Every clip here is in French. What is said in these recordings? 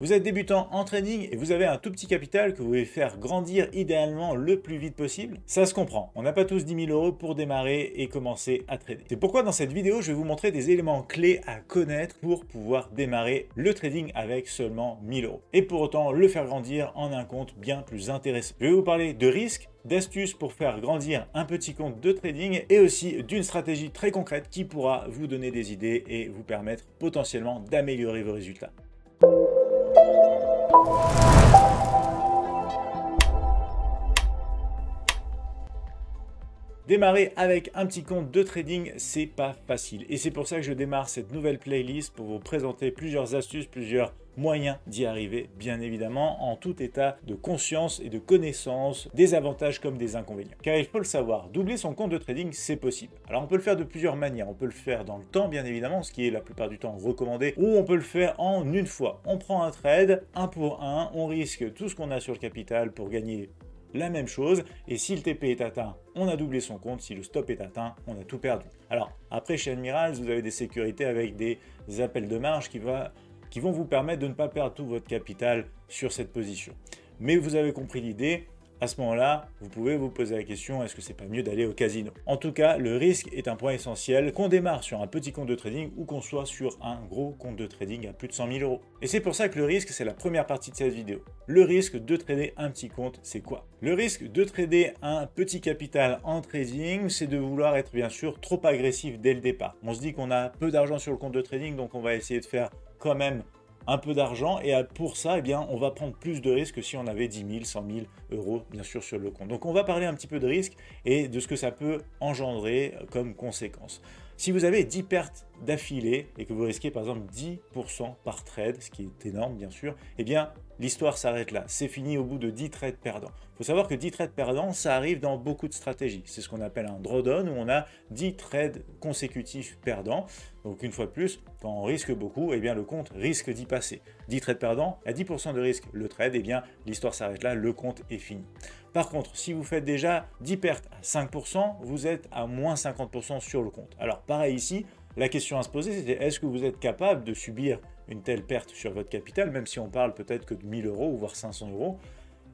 Vous êtes débutant en trading et vous avez un tout petit capital que vous voulez faire grandir idéalement le plus vite possible. Ça se comprend, on n'a pas tous 10 000 € pour démarrer et commencer à trader. C'est pourquoi dans cette vidéo, je vais vous montrer des éléments clés à connaître pour pouvoir démarrer le trading avec seulement 1000 € et pour autant le faire grandir en un compte bien plus intéressant. Je vais vous parler de risques, d'astuces pour faire grandir un petit compte de trading et aussi d'une stratégie très concrète qui pourra vous donner des idées et vous permettre potentiellement d'améliorer vos résultats. Démarrer avec un petit compte de trading, c'est pas facile. Et c'est pour ça que je démarre cette nouvelle playlist pour vous présenter plusieurs astuces, plusieurs moyens d'y arriver, bien évidemment, en tout état de conscience et de connaissance, des avantages comme des inconvénients. Car il faut le savoir, doubler son compte de trading, c'est possible. Alors on peut le faire de plusieurs manières. On peut le faire dans le temps, bien évidemment, ce qui est la plupart du temps recommandé, ou on peut le faire en une fois. On prend un trade, un pour un, on risque tout ce qu'on a sur le capital pour gagner la même chose, et si le TP est atteint, on a doublé son compte, si le stop est atteint, on a tout perdu. Alors après chez Admirals, vous avez des sécurités avec des appels de marge qui vont vous permettre de ne pas perdre tout votre capital sur cette position. Mais vous avez compris l'idée. À ce moment-là, vous pouvez vous poser la question, est-ce que c'est pas mieux d'aller au casino? En tout cas, le risque est un point essentiel, qu'on démarre sur un petit compte de trading ou qu'on soit sur un gros compte de trading à plus de 100 000 €. Et c'est pour ça que le risque, c'est la première partie de cette vidéo. Le risque de trader un petit compte, c'est quoi? Le risque de trader un petit capital en trading, c'est de vouloir être bien sûr trop agressif dès le départ. On se dit qu'on a peu d'argent sur le compte de trading, donc on va essayer de faire quand même un peu d'argent, et pour ça, eh bien, on va prendre plus de risques que si on avait 10 000, 100 000 € bien sûr sur le compte. Donc on va parler un petit peu de risque et de ce que ça peut engendrer comme conséquence. Si vous avez 10 pertes d'affilée et que vous risquez par exemple 10% par trade, ce qui est énorme bien sûr, eh bien l'histoire s'arrête là. C'est fini au bout de 10 trades perdants. Il faut savoir que 10 trades perdants, ça arrive dans beaucoup de stratégies. C'est ce qu'on appelle un drawdown où on a 10 trades consécutifs perdants. Donc une fois de plus, quand on risque beaucoup, eh bien le compte risque d'y passer. 10 trades perdants, à 10% de risque le trade, eh bien l'histoire s'arrête là, le compte est fini. Par contre, si vous faites déjà 10 pertes à 5%, vous êtes à moins 50% sur le compte. Alors pareil ici, la question à se poser, c'est est-ce que vous êtes capable de subir une telle perte sur votre capital, même si on parle peut-être que de 1000 € ou voire 500 €.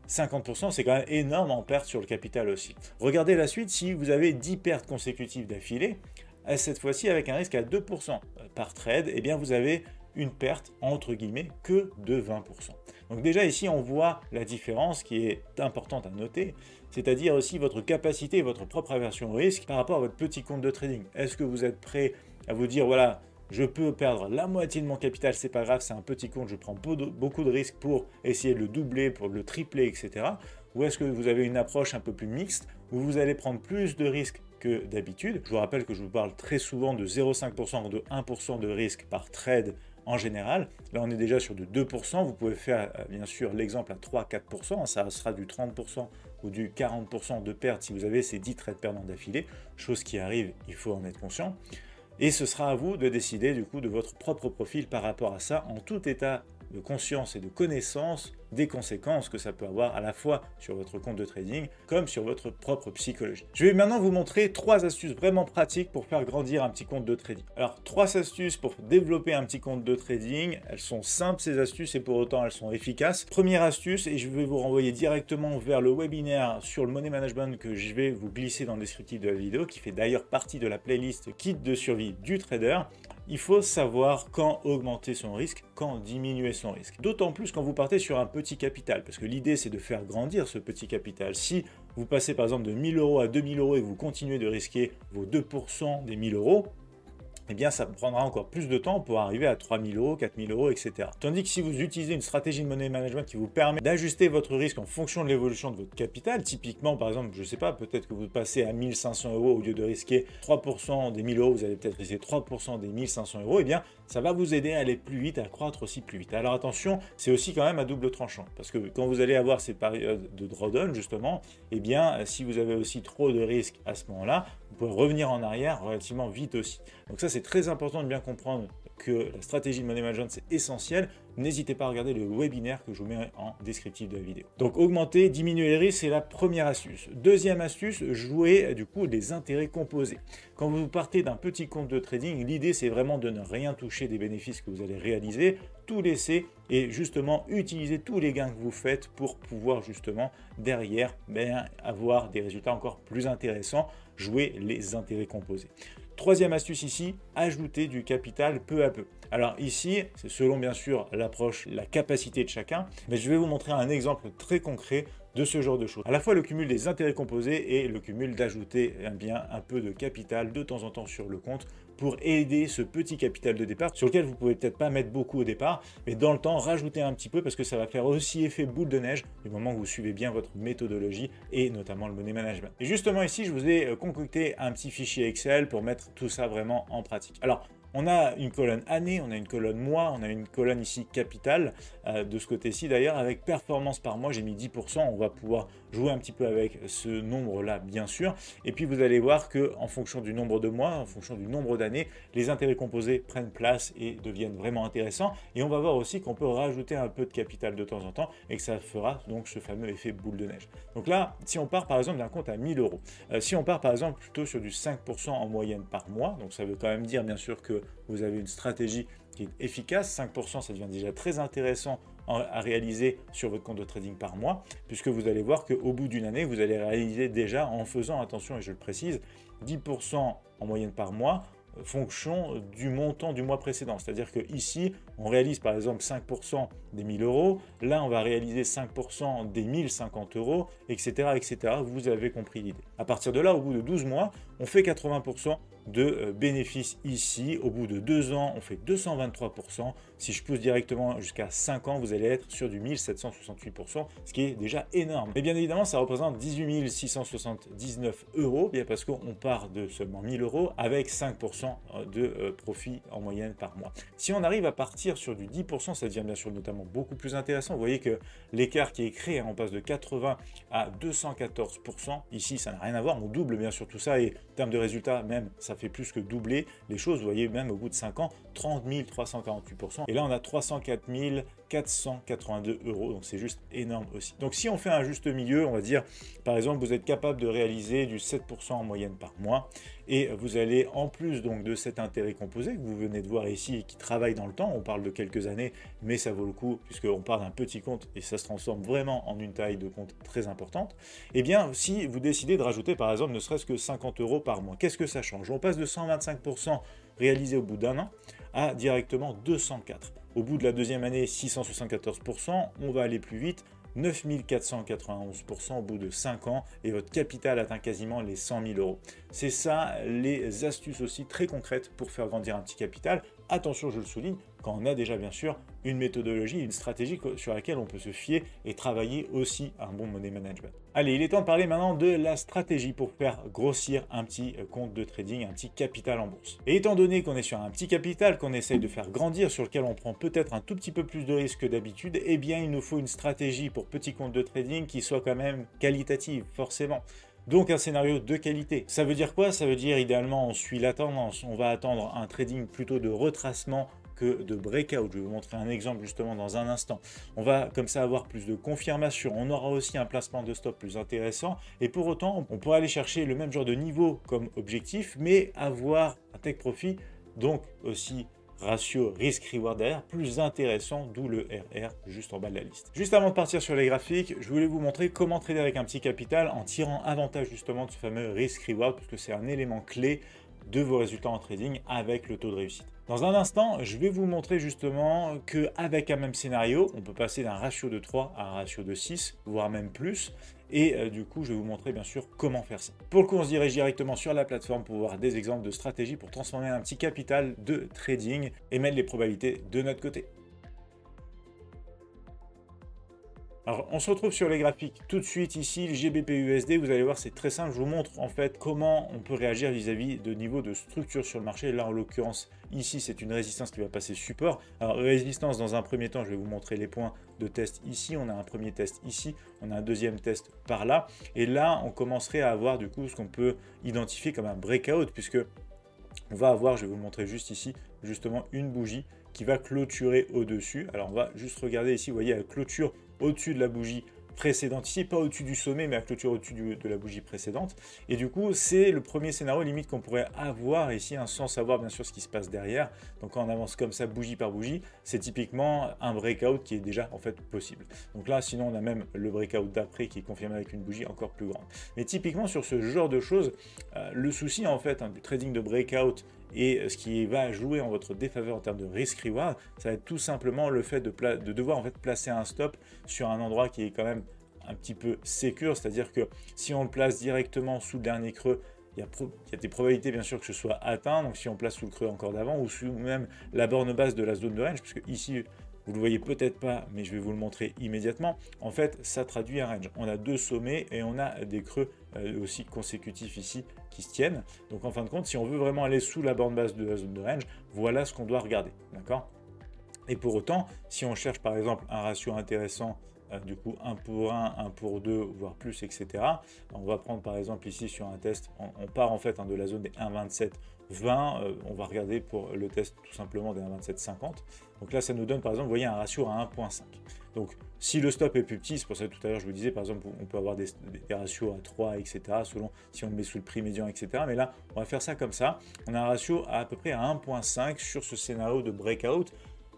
50%, c'est quand même énorme en perte sur le capital aussi. Regardez la suite, si vous avez 10 pertes consécutives d'affilée, cette fois-ci avec un risque à 2% par trade, eh bien vous avez une perte entre guillemets que de 20%. Donc déjà ici on voit la différence qui est importante à noter, c'est-à-dire aussi votre capacité, votre propre aversion au risque par rapport à votre petit compte de trading. Est-ce que vous êtes prêt à vous dire voilà, je peux perdre la moitié de mon capital, c'est pas grave, c'est un petit compte, je prends beaucoup de risques pour essayer de le doubler, pour le tripler, etc. Ou est-ce que vous avez une approche un peu plus mixte où vous allez prendre plus de risques que d'habitude? Je vous rappelle que je vous parle très souvent de 0,5% ou de 1% de risque par trade en général. Là, on est déjà sur de 2%. Vous pouvez faire bien sûr l'exemple à 3-4%. Ça sera du 30% ou du 40% de perte si vous avez ces 10 trades perdants d'affilée. Chose qui arrive, il faut en être conscient. Et ce sera à vous de décider du coup de votre propre profil par rapport à ça en tout état de conscience et de connaissance des conséquences que ça peut avoir à la fois sur votre compte de trading comme sur votre propre psychologie. Je vais maintenant vous montrer 3 astuces vraiment pratiques pour faire grandir un petit compte de trading. Alors 3 astuces pour développer un petit compte de trading, elles sont simples ces astuces et pour autant elles sont efficaces. Première astuce, et je vais vous renvoyer directement vers le webinaire sur le money management que je vais vous glisser dans le descriptif de la vidéo, qui fait d'ailleurs partie de la playlist Kit de survie du trader. Il faut savoir quand augmenter son risque, quand diminuer son risque. D'autant plus quand vous partez sur un petit capital, parce que l'idée c'est de faire grandir ce petit capital. Si vous passez par exemple de 1000 € à 2000 € et vous continuez de risquer vos 2% des 1000 €, eh bien ça prendra encore plus de temps pour arriver à 3000 €, 4000 €, etc. Tandis que si vous utilisez une stratégie de money management qui vous permet d'ajuster votre risque en fonction de l'évolution de votre capital, typiquement par exemple, je ne sais pas, peut-être que vous passez à 1500 € au lieu de risquer 3% des 1000 €, vous allez peut-être risquer 3% des 1500 €, eh bien ça va vous aider à aller plus vite, à croître aussi plus vite. Alors attention, c'est aussi quand même à double tranchant, parce que quand vous allez avoir ces périodes de drawdown justement, eh bien si vous avez aussi trop de risques à ce moment-là, vous pouvez revenir en arrière relativement vite aussi. Donc ça c'est très important de bien comprendre que la stratégie de money management c'est essentiel. N'hésitez pas à regarder le webinaire que je vous mets en descriptif de la vidéo. Donc augmenter, diminuer les risques, c'est la première astuce. Deuxième astuce, jouer du coup les intérêts composés. Quand vous partez d'un petit compte de trading, l'idée c'est vraiment de ne rien toucher des bénéfices que vous allez réaliser. tout laisser et justement utiliser tous les gains que vous faites pour pouvoir justement derrière avoir des résultats encore plus intéressants, jouer les intérêts composés. Troisième astuce ici, ajouter du capital peu à peu. Alors ici, c'est selon bien sûr l'approche, la capacité de chacun, mais je vais vous montrer un exemple très concret de ce genre de choses. À la fois le cumul des intérêts composés et le cumul d'ajouter un peu de capital de temps en temps sur le compte pour aider ce petit capital de départ sur lequel vous pouvez peut-être pas mettre beaucoup au départ, mais dans le temps rajouter un petit peu parce que ça va faire aussi effet boule de neige du moment que vous suivez bien votre méthodologie et notamment le money management. Et justement ici, je vous ai concocté un petit fichier Excel pour mettre tout ça vraiment en pratique. Alors, on a une colonne année, on a une colonne mois, on a une colonne ici capital, de ce côté-ci d'ailleurs, avec performance par mois, j'ai mis 10%, on va pouvoir jouer un petit peu avec ce nombre-là, bien sûr. Et puis vous allez voir qu'en fonction du nombre de mois, en fonction du nombre d'années, les intérêts composés prennent place et deviennent vraiment intéressants. Et on va voir aussi qu'on peut rajouter un peu de capital de temps en temps et que ça fera donc ce fameux effet boule de neige. Donc là, si on part par exemple d'un compte à 1000 euros, si on part par exemple plutôt sur du 5% en moyenne par mois, donc ça veut quand même dire bien sûr que vous avez une stratégie qui est efficace, 5% ça devient déjà très intéressant à réaliser sur votre compte de trading par mois, puisque vous allez voir qu'au bout d'une année, vous allez réaliser déjà en faisant, attention et je le précise, 10% en moyenne par mois, fonction du montant du mois précédent. C'est-à-dire que ici, on réalise par exemple 5% des 1000 euros, là on va réaliser 5% des 1050 euros, etc., etc. Vous avez compris l'idée. À partir de là, au bout de 12 mois, on fait 80% de bénéfices ici. Au bout de 2 ans, on fait 223%. Si je pousse directement jusqu'à 5 ans, vous allez être sur du 1768%, ce qui est déjà énorme. Mais bien évidemment, ça représente 18 679 euros, bien parce qu'on part de seulement 1000 euros avec 5% de profit en moyenne par mois. Si on arrive à partir sur du 10%, ça devient bien sûr notamment beaucoup plus intéressant. Vous voyez que l'écart qui est créé, on passe de 80 à 214%. Ici, ça n'a rien à voir, on double bien sûr tout ça et en termes de résultats, même ça fait plus que doubler les choses. Vous voyez, même au bout de 5 ans, 30 348%. Et là, on a 304 482 euros. Donc, c'est juste énorme aussi. Donc, si on fait un juste milieu, on va dire, par exemple, vous êtes capable de réaliser du 7% en moyenne par mois. Et vous allez, en plus donc de cet intérêt composé que vous venez de voir ici et qui travaille dans le temps, on parle de quelques années, mais ça vaut le coup puisqu'on part d'un petit compte et ça se transforme vraiment en une taille de compte très importante. Et bien, si vous décidez de rajouter par exemple ne serait-ce que 50 euros par mois, qu'est-ce que ça change? On passe de 125% réalisé au bout d'un an à directement 204. Au bout de la deuxième année, 674%, on va aller plus vite, 9491% au bout de 5 ans et votre capital atteint quasiment les 100 000 euros. C'est ça les astuces aussi très concrètes pour faire grandir un petit capital. Attention, je le souligne, quand on a déjà bien sûr une méthodologie, une stratégie sur laquelle on peut se fier et travailler aussi un bon money management. Allez, il est temps de parler maintenant de la stratégie pour faire grossir un petit compte de trading, un petit capital en bourse. Et étant donné qu'on est sur un petit capital, qu'on essaye de faire grandir, sur lequel on prend peut-être un tout petit peu plus de risques que d'habitude, eh bien il nous faut une stratégie pour petit compte de trading qui soit quand même qualitative, forcément. Donc un scénario de qualité. Ça veut dire quoi? Ça veut dire idéalement on suit la tendance, on va attendre un trading plutôt de retracement que de breakout. Je vais vous montrer un exemple justement dans un instant. On va comme ça avoir plus de confirmation. On aura aussi un placement de stop plus intéressant et pour autant on pourra aller chercher le même genre de niveau comme objectif mais avoir un take profit donc aussi ratio risque-reward derrière plus intéressant, d'où le RR juste en bas de la liste. Juste avant de partir sur les graphiques, je voulais vous montrer comment trader avec un petit capital en tirant avantage justement de ce fameux risque-reward parce que c'est un élément clé de vos résultats en trading avec le taux de réussite. Dans un instant, je vais vous montrer justement qu'avec un même scénario, on peut passer d'un ratio de 3 à un ratio de 6, voire même plus. Et du coup, je vais vous montrer bien sûr comment faire ça. Pour le coup, on se dirige directement sur la plateforme pour voir des exemples de stratégies pour transformer un petit capital de trading et mettre les probabilités de notre côté. Alors, on se retrouve sur les graphiques tout de suite ici, le GBP/USD, vous allez voir, c'est très simple. Je vous montre en fait comment on peut réagir vis-à-vis de niveau de structure sur le marché. Là, en l'occurrence, ici, c'est une résistance qui va passer support. Alors, résistance, dans un premier temps, je vais vous montrer les points de test ici. On a un premier test ici, on a un deuxième test par là. Et là, on commencerait à avoir du coup ce qu'on peut identifier comme un breakout, puisque on va avoir, je vais vous le montrer juste ici, justement une bougie qui va clôturer au-dessus. Alors, on va juste regarder ici, vous voyez, elle clôture au-dessus de la bougie précédente ici, pas au-dessus du sommet, mais à clôture au-dessus de la bougie précédente. Et du coup, c'est le premier scénario limite qu'on pourrait avoir ici, hein, sans savoir bien sûr ce qui se passe derrière. Donc quand on avance comme ça, bougie par bougie, c'est typiquement un breakout qui est déjà en fait possible. Donc là, sinon, on a même le breakout d'après qui est confirmé avec une bougie encore plus grande. Mais typiquement sur ce genre de choses, le souci en fait du trading de breakout et ce qui va jouer en votre défaveur en termes de risk-reward, ça va être tout simplement le fait de devoir en fait placer un stop sur un endroit qui est quand même un petit peu sécure, c'est-à-dire que si on le place directement sous le dernier creux, il y a des probabilités bien sûr que ce soit atteint, donc si on place sous le creux encore d'avant ou sous même la borne basse de la zone de range, puisque ici vous ne le voyez peut-être pas, mais je vais vous le montrer immédiatement. En fait, ça traduit un range. On a deux sommets et on a des creux aussi consécutifs ici qui se tiennent. Donc en fin de compte, si on veut vraiment aller sous la borne basse de la zone de range, voilà ce qu'on doit regarder. D'accord ? Et pour autant, si on cherche par exemple un ratio intéressant, du coup 1 pour 1, 1 pour 2, voire plus, etc. On va prendre par exemple ici sur un test, on part en fait de la zone des 1,27, 20, on va regarder pour le test tout simplement des 1,27, 50. Donc là, ça nous donne par exemple, vous voyez, un ratio à 1,5. Donc si le stop est plus petit, c'est pour ça que tout à l'heure je vous disais, par exemple, on peut avoir des ratios à 3, etc. selon si on le met sous le prix médian, etc. Mais là, on va faire ça comme ça. On a un ratio à peu près à 1,5 sur ce scénario de breakout,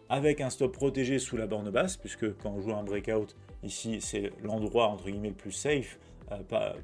avec un stop protégé sous la borne basse, puisque quand on joue un breakout, ici, c'est l'endroit, entre guillemets, le plus safe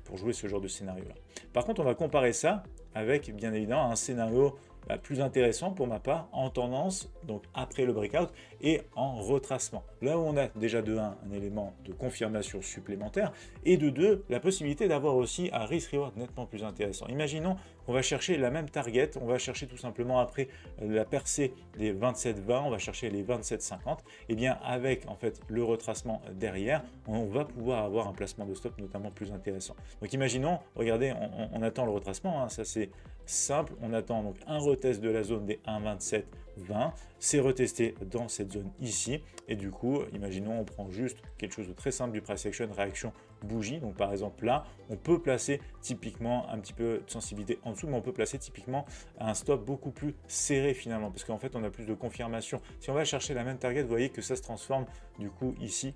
pour jouer ce genre de scénario-là. Par contre, on va comparer ça avec, bien évidemment, un scénario plus intéressant pour ma part, en tendance, donc après le breakout, et en retracement. Là où on a déjà de 1, un élément de confirmation supplémentaire, et de 2, la possibilité d'avoir aussi un risk-reward nettement plus intéressant. Imaginons qu'on va chercher la même target, on va chercher tout simplement après la percée des 27,20, on va chercher les 27,50, et bien avec en fait le retracement derrière, on va pouvoir avoir un placement de stop notamment plus intéressant. Donc imaginons, regardez, on attend le retracement, hein, ça c'est simple, on attend donc un retest de la zone des 1,27, 20, c'est retesté dans cette zone ici, et du coup, imaginons, on prend juste quelque chose de très simple du price action, réaction bougie, donc par exemple là, on peut placer typiquement un petit peu de sensibilité en dessous, mais on peut placer typiquement un stop beaucoup plus serré finalement, parce qu'en fait, on a plus de confirmation. Si on va chercher la même target, vous voyez que ça se transforme du coup ici,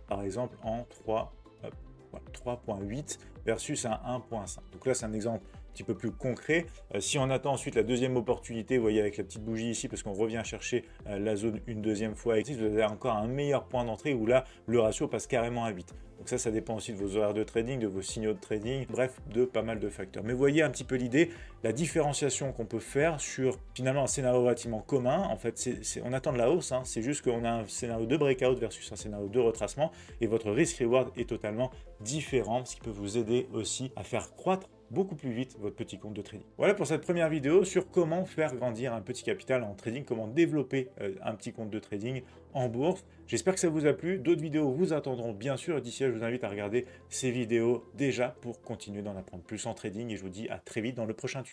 par exemple, en 3,8 versus un 1,5. Donc là, c'est un exemple un petit peu plus concret. Si on attend ensuite la deuxième opportunité, vous voyez avec la petite bougie ici, parce qu'on revient chercher la zone une deuxième fois ici, vous avez encore un meilleur point d'entrée où là, le ratio passe carrément à 8. Donc ça dépend aussi de vos horaires de trading, de vos signaux de trading, bref, de pas mal de facteurs. Mais vous voyez un petit peu l'idée, la différenciation qu'on peut faire sur finalement un scénario relativement commun. En fait, on attend de la hausse, hein, c'est juste qu'on a un scénario de breakout versus un scénario de retracement, et votre risk-reward est totalement différent, ce qui peut vous aider aussi à faire croître beaucoup plus vite votre petit compte de trading. Voilà pour cette première vidéo sur comment faire grandir un petit capital en trading, comment développer un petit compte de trading en bourse. J'espère que ça vous a plu. D'autres vidéos vous attendront bien sûr. D'ici là, je vous invite à regarder ces vidéos déjà pour continuer d'en apprendre plus en trading et je vous dis à très vite dans le prochain tuto.